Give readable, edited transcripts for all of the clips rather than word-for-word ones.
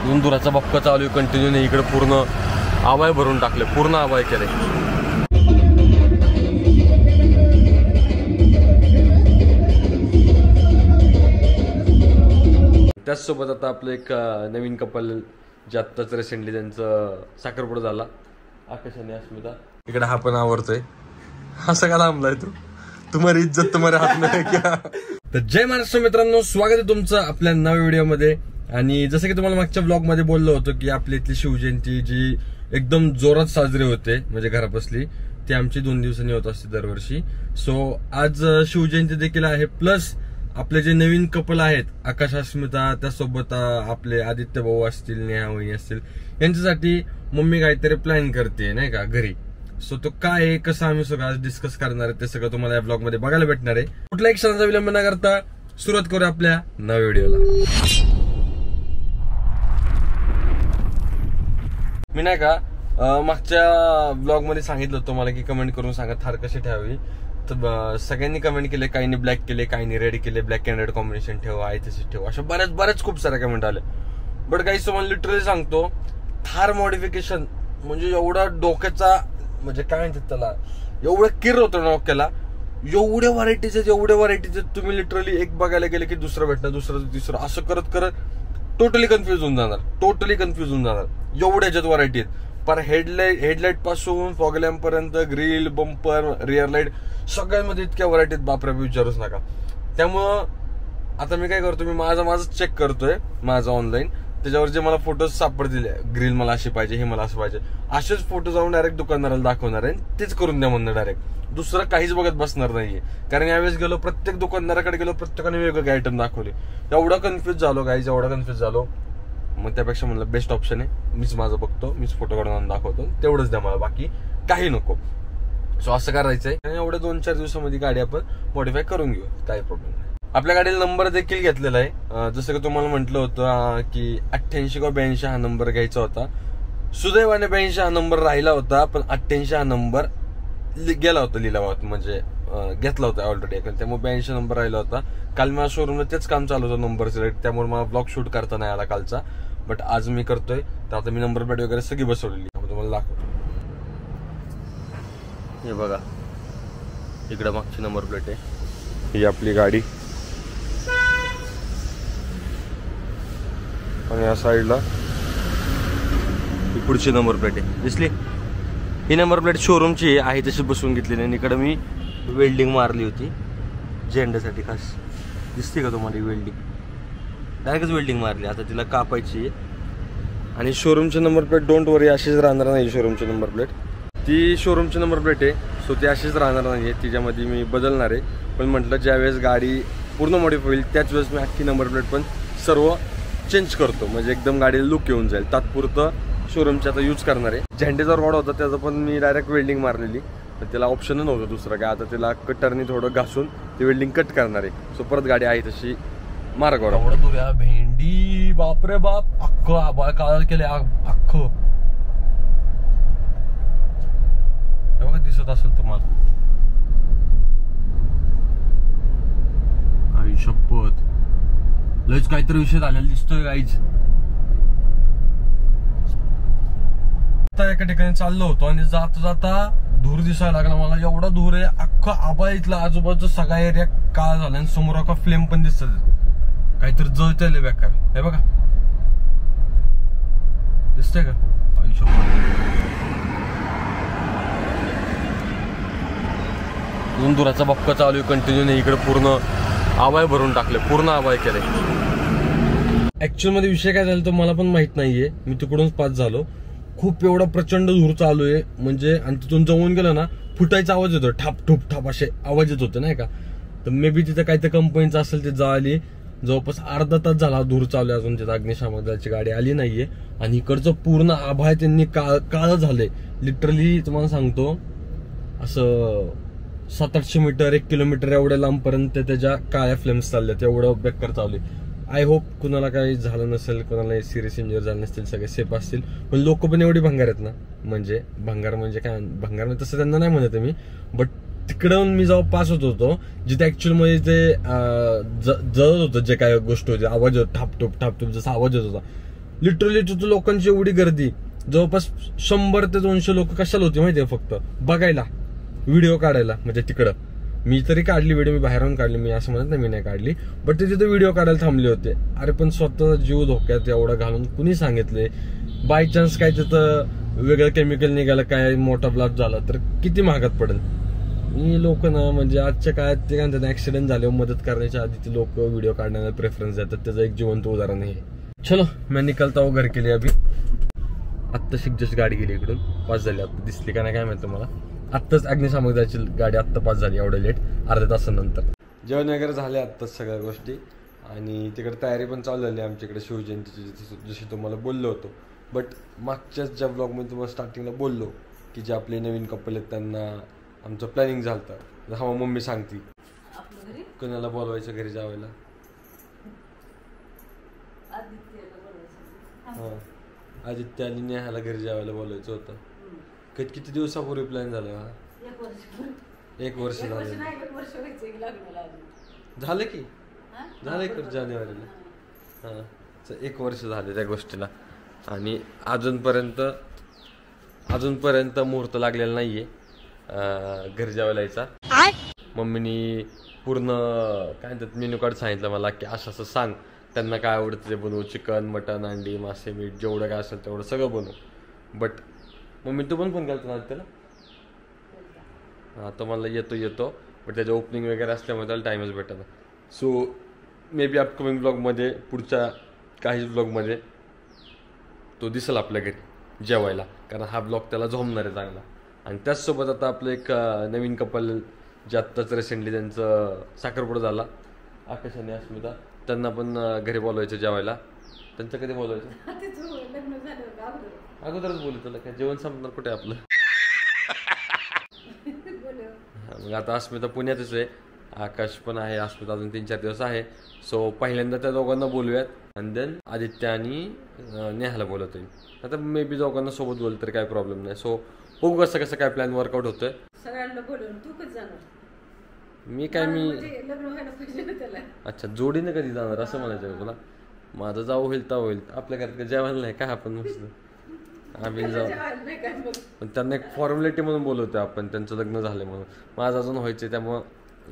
धुराचा बक्का चालू आहे कंटिन्यू नाही. इकडे पूर्ण आवाय भरून टाकले, पूर्ण आवाय केले. त्याचसोबत आता आपलं एक नवीन कपल जे आत्ताच रिसेंटली त्यांचं साखरपुडा झाला, आकाश आणि अस्मिता. इकडे हा पण आवडतोय. असं का लांबलाय तू? तुम्हारी इज्जत तुम्हारे हात में है क्या? तर जय महाराष्ट्र मित्रांनो, स्वागत आहे तुमचं आपल्या नव्या व्हिडिओमध्ये. आणि जसं की तुम्हाला मागच्या ब्लॉग मध्ये बोललो होतो की आपली इथली शिवजयंती जी एकदम जोरात साजरी होते म्हणजे घरापसली, ती आमची 2 दिवसांनी होत असते दरवर्षी. सो आज शिवजयंती देखील आहे, प्लस आपले जे नवीन कपल आहेत आकाश अस्मिता, त्यासोबत आपले आदित्य भाऊ असतील, नेहा वहिनी असतील, यांच्यासाठी मम्मी काहीतरी प्लॅन करते नाही का घरी. सो तो काय आहे, कसं आम्ही सगळं आज डिस्कस करणार आहे ते सगळं तुम्हाला या ब्लॉग मध्ये बघायला भेटणार आहे. कुठल्या एक क्षणाचा विलंब न करता सुरुवात करूया आपल्या नव्या व्हिडिओला. मी नाही का मागच्या ब्लॉग मध्ये सांगितलं होतं मला की कमेंट करून सांगा थार कशी ठेवावी. तर सगळ्यांनी कमेंट केले, काहींनी ब्लॅक केले, काहींनी रेड केले, ब्लॅक अँड रेड कॉम्बिनेशन ठेव, आहे तसेच ठेव, अशा बऱ्याच खूप साऱ्या कमेंट आल्या. बट काही तुम्हाला लिटरली सांगतो, थार मॉडिफिकेशन म्हणजे एवढा डोक्याचा म्हणजे काय म्हणतात त्याला, एवढं किर होतं डोक्याला. एवढ्या व्हरायटीज तुम्ही लिटरली एक बघायला गेले की दुसरं भेटणार, दुसरं तिसरं, असं करत करत टोटली कन्फ्युज होऊन जाणार. एवढ्या ज्यात व्हरायटी आहेत. पर हेडलाईट पासून फॉग लॅम्प पर्यंत, ग्रिल, बंपर, रिअर लाईट, सगळ्यांमध्ये इतक्या व्हरायटीत बापरे विचारूच नका. त्यामुळं आता मी काय करतो, मी माझं चेक करतोय माझं ऑनलाईन, त्याच्यावर जे मला फोटोज सापडतील, ग्रिल मला अशी पाहिजे, हे मला असं पाहिजे, असेच फोटो जाऊन डायरेक्ट दुकानदाराला दाखवणार आहे, तेच करून द्या म्हणणं डायरेक्ट. दुसरं काहीच बघत बसणार नाहीये. कारण यावेळेस गेलो, प्रत्येक दुकानदाराकडे गेलो, प्रत्येकाने वेगवेगळे आयटम दाखवले. एवढा कन्फ्युज झालो मग त्यापेक्षा म्हणलं बेस्ट ऑप्शन आहे, मीच माझं बघतो, मीच फोटो काढून दाखवतो, तेवढंच द्या मला, बाकी काही नको. सो असं करायचंय. आणि एवढ्या 2-4 दिवसामध्ये गाडी आपण मॉडिफाय करून घेऊ, काही प्रॉब्लेम नाही. आपल्या गाडीला नंबर देखील घेतलेला आहे. जसं की तुम्हाला म्हटलं होतं की 88 किंवा 82 हा नंबर घ्यायचा होता. सुदैवाने 82 हा नंबर राहिला होता, पण 88 हा नंबर गेला होता लिलावात, म्हणजे घेतला होता ऑलरेडी, त्यामुळे 82 नंबर राहिला होता. काल माझ्या शोरूमला तेच काम चालू होतं नंबर सिलेक्ट, त्यामुळे मला ब्लॉग शूट करता नाही आला कालचा. बट आज मी करतोय, तर आता मी नंबर प्लेट वगैरे सगळी बसवलेली, तुम्हाला दाखवतो. हे बघा, इकडे मागची नंबर प्लेट आहे, ही आपली गाडी, आणि या साईडला ही पुढची नंबर प्लेट आहे. दिसली? ही नंबर प्लेट शोरूमची आहे, तशी बसवून घेतलेली. आणि इकडे मी वेल्डिंग मारली होती झेंड्यासाठी खास. दिसते का तुम्हाला ही वेल्डिंग? डायरेक्टच वेल्डिंग मारली. आता तिला कापायची आहे. आणि शोरूमची नंबर प्लेट डोंट वरी, अशीच राहणार नाही. शोरूमची नंबर प्लेट ती शोरूमची नंबर प्लेट आहे, सो ती अशीच राहणार नाही आहे, तिच्यामध्ये मी बदलणार आहे. पण म्हटलं ज्यावेळेस गाडी पूर्ण मॉडिफाय होईल त्याच वेळेस मी अख्खी नंबर प्लेट पण सर्व चेंज करतो, म्हणजे एकदम गाडीला लुक येऊन जाईल. तात्पुरतं शोरूमची आता यूज करणार आहे. झेंडेचा रॉड होता त्याचं पण मी डायरेक्ट वेल्डिंग मारलेली, तर त्याला ऑप्शन नव्हतं दुसरं काय. आता त्याला कटरनी थोडं घासून ती वेल्डिंग कट करणार आहे. सो परत गाडी आहे तशी मार्गावर. एवढं दुर्या भेंडी, बापरे बाप, अख्खं आबाळ काळ केले, अख्खं बघा दिसत असेल तुम्हाला. आई शपथ, लयच काहीतरी विषय झालेला दिसतोय गाईज. एका ठिकाणी चाललो होतो आणि जाता धूर दिसायला लागला मला. एवढा धूर आहे, अख्खं आबा इथला आजूबाजूचा सगळा एरिया काळा झाला. आणि समोर अख्खा फ्लेम पण दिसत, काहीतरी जळतंय बेकार. हे बघा, दिसतंय का? धुराचा बक्का चालू आहे कंटिन्यू नाही. इकडे पूर्ण आवाय भरून टाकले, पूर्ण आवाय केले. ऍक्च्युअल मध्ये विषय काय झाला तो मला पण माहित नाहीये, मी तिकडूनच पास झालो. खूप एवढा प्रचंड धूर चालू आहे म्हणजे, आणि तिथून जवळून गेलं ना फुटायचा आवाज येतो, ठाप ठुप ठाप असे आवाज येत होते नाही का. तर मे बी तिथे काहीतरी कंपनीचं असेल ते जळाली. जवळपास अर्धा तास झाला धूर चालू आहे, अजून तिथे अग्निशामक दलाची गाडी आली नाहीये. आणि इकडचं पूर्ण आभाळ त्यांनी काळं झालंय लिटरली. तुम्हाला सांगतो, असं 700-800 मीटर, 1 किलोमीटर एवढ्या लांबपर्यंत त्याच्या काळ्या फ्लेम्स चालल्यात. एवढं बेकार चालू आहे. आय होप कुणाला काही झालं नसेल, कुणाला सिरियस इंजर झाले नसतील, सगळे सेफ असतील. पण लोक पण एवढी भंगार आहेत ना, म्हणजे भंगार म्हणजे काय, भंगार तसं त्यांना नाही म्हणत मी. बट तिकडून मी जेव्हा पास होत होतो, जिथे ऍक्च्युअल मध्ये ते जळत होतं, जे काय गोष्ट होती, आवाज ठापटूप ठापटूप जसा आवाज येत होता, लिटरली तिथं लोकांची एवढी गर्दी, जवळपास 100 ते 200 लोक कशाला होती माहितीये, फक्त बघायला, व्हिडिओ काढायला. म्हणजे तिकडं मी तरी काढली व्हिडिओ, मी बाहेरून काढली, मी असं म्हणत नाही मी नाही काढली, बट ते तिथे व्हिडिओ काढायला थांबले होते. अरे पण स्वतः जीव धोक्यात एवढं घालून कुणी सांगितले? बाय चान्स काय तिथं वेगळं केमिकल निघालं, काय मोठा ब्लास्ट झाला तर किती महागात पडेल. ही लोक ना म्हणजे आजच्या काळात ते काय म्हणतात, ऍक्सिडेंट झाल्यावर मदत करण्याच्या आधी ती लोक व्हिडिओ काढण्याला प्रेफरन्स देतात. त्याचं एक जिवंत उदाहरण आहे. चलो मैं निकलता हूँ घर के लिए अभी. आत्ता जस्ट गाडी गेली इकडून, पास झाली. आता दिसली का नाही काय माहिती मला. आत्ताच अग्निशामक जायची गाडी आत्ता पास झाली, एवढं लेट, अर्ध्या तासानंतर. जेवण वगैरे झाले आत्ताच सगळ्या गोष्टी, आणि तिकडे तयारी पण चालू झाली आमच्याकडे शिवजयंतीची, जशी तुम्हाला बोललो होतो. बट मागच्याच ज्या ब्लॉगमध्ये तुम्हाला स्टार्टिंगला बोललो की जे आपले नवीन कपल आहेत त्यांना आमचं प्लॅनिंग झालं. हा मम्मी सांगती कोणाला बोलवायचं घरी जावायला. हा, आदित्य आणि नेहाला घरी जावायला बोलवायचं होतं. किती दिवसापूर्वी प्लॅन झाला हा? 1 वर्ष झालं. झालं की झालं 1 जानेवारीला. हा, 1 वर्ष झाले त्या गोष्टीला, आणि अजूनपर्यंत मुहूर्त लागलेला नाहीये घरी जेवायला यायचा. मम्मीनी पूर्ण काय म्हणतात मेन्यू कार्ड सांगितलं मला की असं सांग त्यांना काय आवडतं ते बनवू, चिकन, मटन, अंडी, मासे, मीठ, जेवढं काय असेल तेवढं सगळं बनवू. बट मम्मी तू पण फोन केला ना त्याला? हा, तो मला येतो बट त्याच्या ओपनिंग वगैरे असल्यामुळे त्याला टाइमच भेटत. सो मे बी अपकमिंग ब्लॉगमध्ये, पुढच्या काही ब्लॉगमध्ये तो दिसेल आपल्या घरी जेवायला, कारण हा ब्लॉग त्याला झोमणार आहे चांगला. आणि त्याचसोबत आता आपलं एक नवीन कपल जे आत्ताच रिसेंटली त्यांचं साखरपुडा झाला, आकाश आणि अस्मिता, त्यांना पण घरी बोलवायचं जेवायला. त्यांचं कधी बोलवायचं? अगोदरच बोलू तुला काय, जेवण संपणार कुठे आपलं. मग आता अस्मिता पुण्यातच आहे, आकाश पण आहे, अस्मिता अजून 3-4 दिवस आहे. सो पहिल्यांदा त्या दोघांना बोलूयात, आणि देन आदित्य आणि नेहाला बोलवतोय. आता मे बी दोघांना सोबत बोलत तरी काय प्रॉब्लेम नाही. सो बघू कसं काय प्लॅन वर्कआउट होतोय. सगळ्यांना बोलवून तू कधी जाणार? मी काय लग्न व्हायला पाहिजे ना त्याला. अच्छा, जोडीने कधी जाणार असं म्हणायचं तुला? माझं जाऊ होईल तर होईल, आपल्या घरात जेवायला नाही काय आपण मस्त आम्ही जाऊ. पण त्यांना एक फॉर्मॅलिटी म्हणून बोलवतोय आपण, त्यांचं लग्न झालंय म्हणून. माझं अजून व्हायचंय त्यामुळं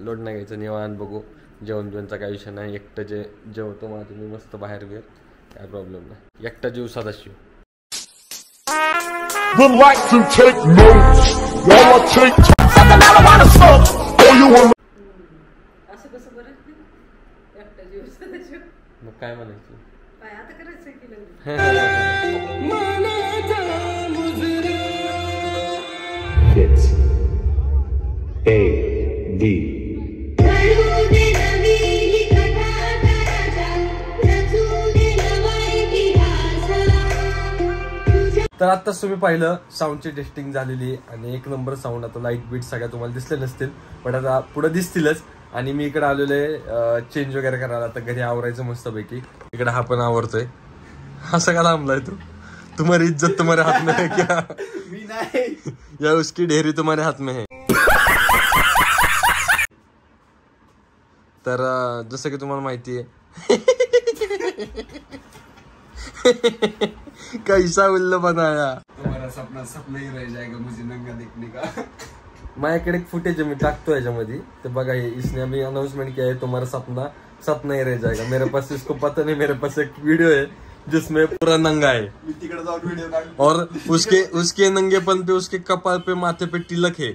लोड नाही घ्यायचं, निवांत बघू. जेवणचा काय विषय नाही, एकटं जेवतो माझं मी मस्त बाहेर बिर, काय प्रॉब्लेम नाही. एकटा जीव Sadashiv. Would like to take notes while I take something I don't wanna smoke. Oh, you want? असं कसं बरं एकटा जीव सदाशिव. मग काय म्हणायचं? काय आता करायचं की लग्न? It's A.D. तर आत्ताच तुम्ही पाहिलं साऊंडची टेस्टिंग झालेली, आणि 1 नंबर साऊंड. आता लाईट बीट सगळ्या तुम्हाला दिसले नसतील, पण आता पुढे दिसतीलच. आणि मी इकडे आलेलो आहे चेंज वगैरे करायला, आता घरी आवरायचं मस्तपैकी. इकडे हा पण आवरतोय. हा सगळा लांबलाय तुम्हारी इज्जत तुम्हारे हाथ में है क्या? मी नाही, या उसकी ढेरी तुम्हारे हाथ में है. तर जसं की तुम्हाला माहिती आहे कैसा उल्लू बनाया. तुम्हारा सपना ही रह जाएगा मुझे नंगा देखने का. माझ्याकडे एक फुटेज मी टाकतो याच्यामध्ये, ते बघा. इसने अभी अनाउंसमेंट किया है तुम्हारा सपना ही रह जाएगा. मेरे पास इसको पता नहीं, मेरे पास एक वीडियो है जिसमें पूरा नंगा है, मी तिकडे जाऊन व्हिडिओ काढ. और उसके नंगेपन पे उसके कपाळ पे माथे पे तिलक है.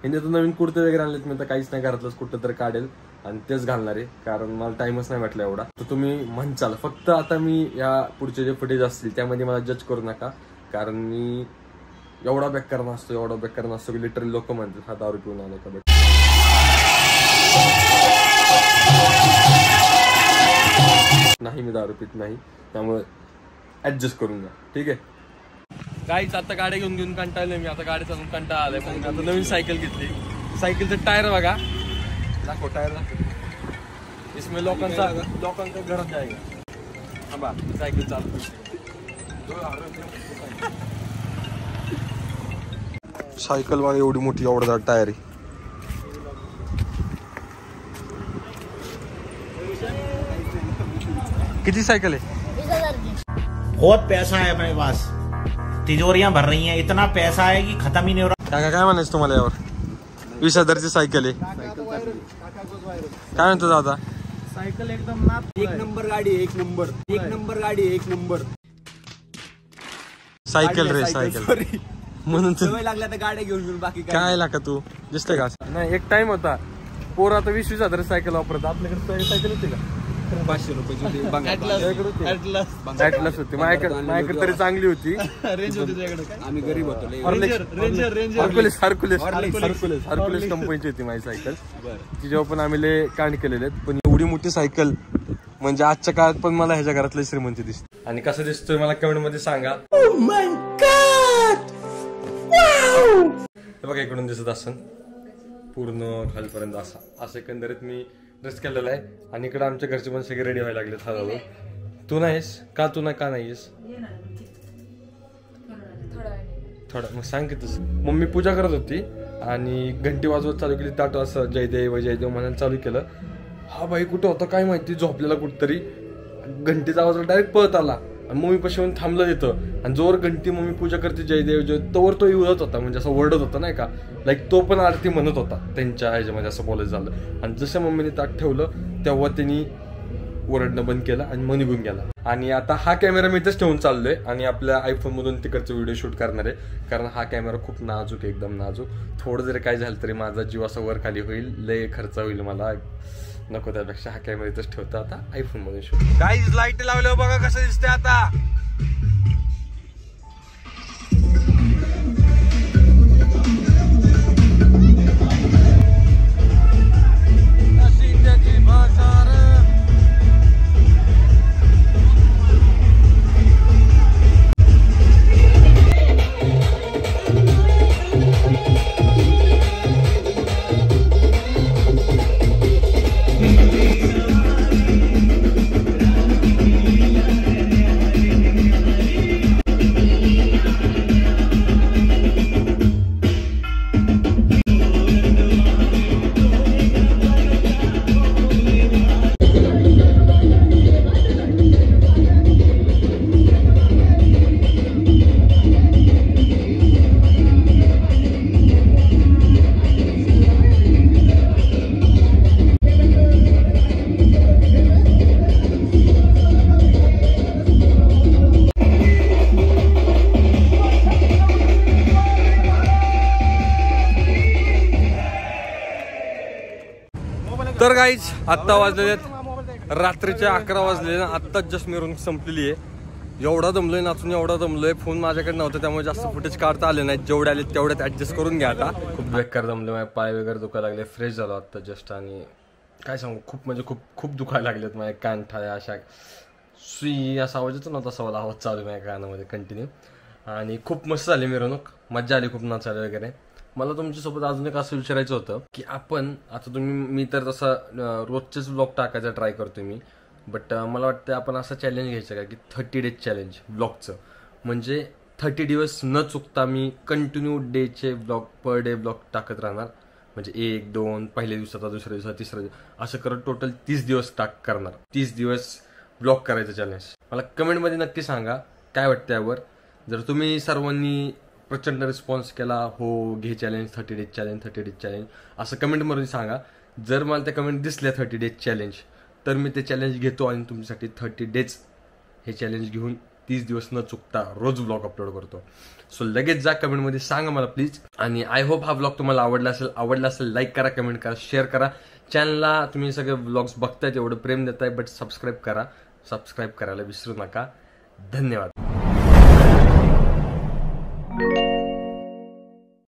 हिने तर नवीन कुर्ते वगैरे आणलेत, मी तर काहीच नाही घरातलंच कुठं तर काढेल आणि तेच घालणार आहे, कारण मला टाइमच नाही भेटला एवढा. तर तुम्ही म्हणचाल फक्त आता मी या पुढचे जे फुटेज असतील त्यामध्ये मला जज करू नका, कारण मी एवढा बेकार नसतो की लिटरली लोक म्हणतात हा दारू पिऊन आला का. बट नाही, मी दारू पित नाही, त्यामुळे ऍडजस्ट करून घ्या, ठीक आहे. काहीच आता गाड्या घेऊन कंटाळले मी. आता गाडी चालून कंटाळा आलाय, पण आता नवीन सायकल घेतली. सायकलचं टायर बघा, दाखव टायर दाखव. इसमें लोकांचा घरात जायगा. बा सायकल चालू. सायकल बघा एवढी मोठी, एवढा टायर आहे. किती सायकल आहे? बहुत पैसा है अपने पास, तिजोरियां भर रही हैं, इतना पैसा है कि खत्म ही नहीं हो रहा। काय म्हणायचं तुम्हाला यावर? 20,000ची सायकल आहे, काय म्हणतो दादा? सायकल एकदम ना एक नंबर गाडी, एक नंबर गाडी, एक नंबर सायकल रे सायकल म्हणून सवय लागल्या तर गाड्या घेऊन बाकी काय लागा तू दिसतंय का? नाही, एक टाइम होता पोर आता 20,000 सायकल वापरत. आपल्याकडे सायकल होती का? 500 रुपये ॲटलास होती माझ्याकडे तरी चांगली होती. आम्ही गरीब होतो. हरकुलेस कंपनीची होती माझी सायकल, ती जेव्हा पण आम्ही लय कांड केलेले आहेत. पण एवढी मोठी सायकल म्हणजे आजच्या काळात पण मला ह्याच्या घरातली श्रीमंती दिसते. आणि कसं दिसतोय मला कमेंट मध्ये सांगा. बघा इकडून दिसत असन पूर्ण खालपर्यंत असं एकंदरीत मी ड्रेस केलेला आहे. आणि इकडे आमच्या घरचे पण सगळे रेडी व्हायला लागलेत हळूहळू. तू नाहीस का? तू नाही का नाहीस? थोडं मग सांग की तसं. मम्मी पूजा करत होती आणि घंटी वाजवत चालू केली. ताट असं जयदेव जयदेव म्हणायला चालू केलं. हा बाई कुठं होता काय माहिती, झोपलेला कुठतरी. घंटीचा आवाज डायरेक्ट पळत आला आणि मम्मी पाशी येऊन थांबलं तिथं. आणि जोर घंटी मम्मी पूजा करते जयदेव जय, तोवर तो उडत होता, म्हणजे असं ओरडत होता नाही का, लाईक तो पण आरती म्हणत होता त्यांच्या ह्याच्यामध्ये, असं बोलायचं झालं. आणि जसं मम्मीने ताट ठेवलं तेव्हा त्यांनी ओरडणं बंद केलं आणि मग निघून गेला. आणि आता हा कॅमेरा मी इथेच ठेवून चाललोय आणि आपल्या आयफोन मधून तिकडचं व्हिडिओ शूट करणार आहे. कारण हा कॅमेरा खूप नाजूक आहे, एकदम नाजूक. थोडं जरी काय झालं तरी माझा जीव असा वर खाली होईल, लय खर्च होईल मला, नको. त्यापेक्षा हा कॅमेरा इथेच ठेवतो आता आयफोन मध्ये शूट. गाईज लाईट लावलं बघा कसं दिसते आता. तर गाईज आत्ता वाजलेले आहेत रात्रीचे 11 वाजलेले. आत्ताच जस्ट मिरवणूक संपलेली आहे. एवढा दमलोय नाचून, एवढा दमलोय. फोन माझ्याकडे नव्हता त्यामुळे जास्त फुटेज काढता आले नाहीत. जेवढे आले तेवढ्यात ऍडजस्ट करून घ्या. आता खूप बेकार दमले, माझे पाय वगैरे दुखायला लागले. फ्रेश झालो आत्ता जस्ट. आणि काय सांगू, खूप म्हणजे खूप दुखायला लागलेत माझ्या कानठाळ्या अशा. सुई असा आवाज येतो ना, तसा मला आवाज चालू माझ्या कानामध्ये कंटिन्यू. आणि खूप मस्त झाली मिरवणूक, मजा आली खूप नाचायला वगैरे. मला तुमच्यासोबत अजून एक असं विचारायचं होतं की आपण आता मी तर तसं रोजचेच व्लॉग टाकायचा ट्राय करतोय मी. बट मला वाटतं आपण असं चॅलेंज घ्यायचं का की 30 डेज चॅलेंज व्लॉगचं. म्हणजे 30 दिवस न चुकता मी कंटिन्यू डेचे व्लॉग, पर डे व्लॉग टाकत राहणार. म्हणजे 1, 2, पहिल्या दिवसाचा, दुसऱ्या दिवसाचा, तिसऱ्या दिवस, असं करत टोटल 30 दिवस करणार. 30 दिवस व्लॉग करायचं चॅलेंज. मला कमेंटमध्ये नक्की सांगा काय वाटतं यावर. जर तुम्ही सर्वांनी प्रचंड रिस्पॉन्स केला, हो घे challenge, 30 days challenge, 30 days challenge असं कमेंटमध्ये सांगा. जर मला त्या कमेंट दिसल्या 30 डेज चॅलेंज, तर मी ते चॅलेंज घेतो आणि तुमच्यासाठी 30 डेज हे चॅलेंज घेऊन 30 दिवस न चुकता रोज व्लॉग अपलोड करतो. सो लगेच जा कमेंटमध्ये सांगा मला प्लीज. आणि आय होप हा व्लॉग तुम्हाला आवडला असेल लाईक करा, कमेंट करा, शेअर करा. चॅनलला तुम्ही सगळे व्लॉग्स बघतायत, एवढं प्रेम देताय, बट सबस्क्राईब करा. सबस्क्राईब करायला विसरू नका. धन्यवाद.